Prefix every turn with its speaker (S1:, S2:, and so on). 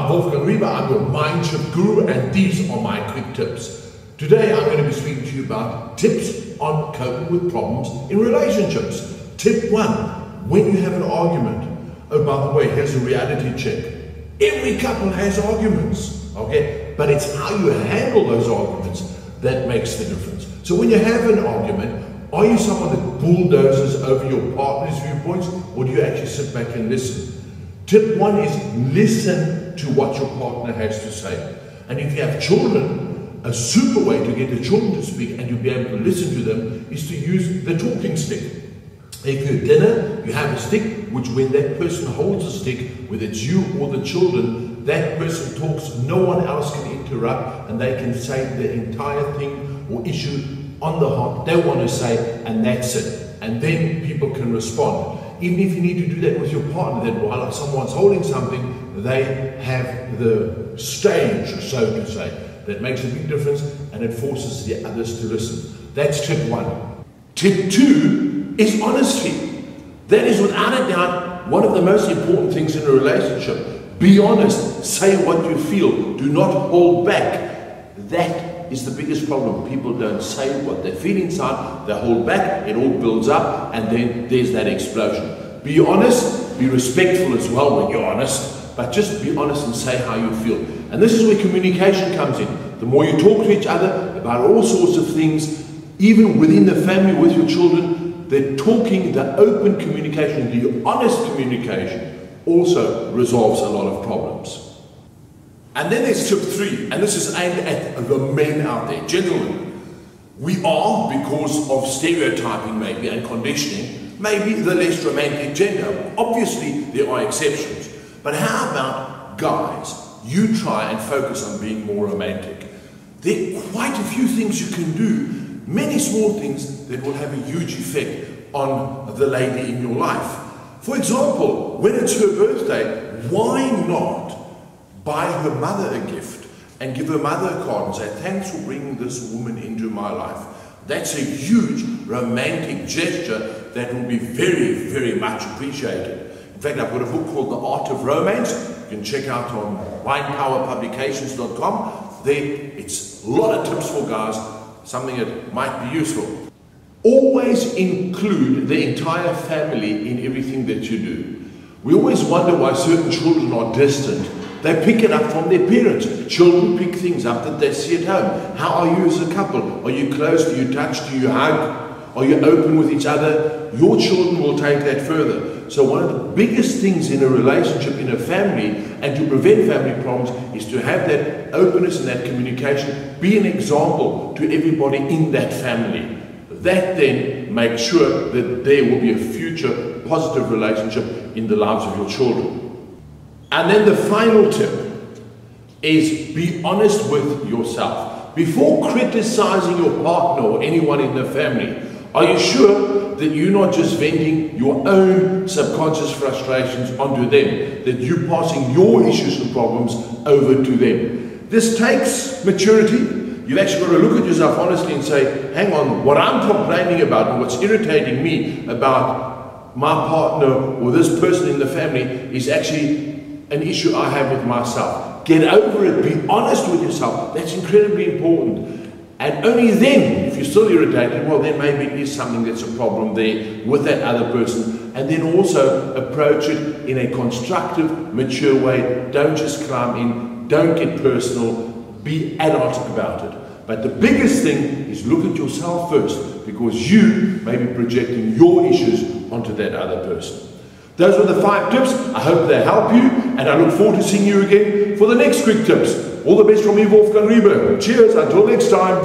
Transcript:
S1: I'm Wolfgang Riebe, I'm your mind shift guru, and these are my quick tips. Today I'm going to be speaking to you about tips on coping with problems in relationships. Tip 1, when you have an argument. Oh, by the way, here's a reality check. Every couple has arguments, okay? But it's how you handle those arguments that makes the difference. So when you have an argument, are you someone that bulldozes over your partner's viewpoints, or do you actually sit back and listen? Tip 1 is listen to what your partner has to say. And if you have children, a super way to get the children to speak and you'll be able to listen to them is to use the talking stick. If you're at dinner, you have a stick, which when that person holds a stick, whether it's you or the children, that person talks, no one else can interrupt, and they can say the entire thing or issue on the heart they want to say, and that's it. And then people can respond. Even if you need to do that with your partner, that while someone's holding something, they have the stage, so to say. That makes a big difference, and it forces the others to listen. That's tip 1. Tip 2 is honesty. That is without a doubt one of the most important things in a relationship. Be honest, say what you feel, do not hold back. That is the biggest problem. People don't say what they feel inside, they hold back, it all builds up, and then there's that explosion. Be honest, be respectful as well when you're honest, but just be honest and say how you feel. And this is where communication comes in. The more you talk to each other about all sorts of things, even within the family, with your children, the talking, the open communication, the honest communication also resolves a lot of problems. And then there's tip 3, and this is aimed at the men out there. Gentlemen, we are, because of stereotyping maybe and conditioning, maybe the less romantic gender. Obviously, there are exceptions. But how about guys? You try and focus on being more romantic. There are quite a few things you can do, many small things that will have a huge effect on the lady in your life. For example, when it's her birthday, why not buy her mother a gift and give her mother a card and say, thanks for bringing this woman into my life. That's a huge romantic gesture that will be very, very much appreciated. In fact, I've got a book called The Art of Romance. You can check out on winepowerpublications.com. There, it's a lot of tips for guys, something that might be useful. Always include the entire family in everything that you do. We always wonder why certain children are distant. They pick it up from their parents. Children pick things up that they see at home. How are you as a couple? Are you close? Do you touch? Do you hug? Are you open with each other? Your children will take that further. So one of the biggest things in a relationship, in a family, and to prevent family problems, is to have that openness and that communication. Be an example to everybody in that family. That then makes sure that there will be a future positive relationship in the lives of your children. And then the final tip is be honest with yourself. Before criticizing your partner or anyone in the family, are you sure that you're not just venting your own subconscious frustrations onto them, that you're passing your issues and problems over to them? This takes maturity. You've actually got to look at yourself honestly and say, hang on, what I'm complaining about and what's irritating me about my partner or this person in the family is actually an issue I have with myself. Get over it, be honest with yourself. That's incredibly important. And only then, if you're still irritated, well, then maybe it is something that's a problem there with that other person. And then also approach it in a constructive, mature way. Don't just climb in, don't get personal, be adult about it. But the biggest thing is look at yourself first, because you may be projecting your issues onto that other person. Those were the 5 tips. I hope they help you, and I look forward to seeing you again for the next quick tips. All the best from me, Wolfgang Riebe. Cheers, until next time.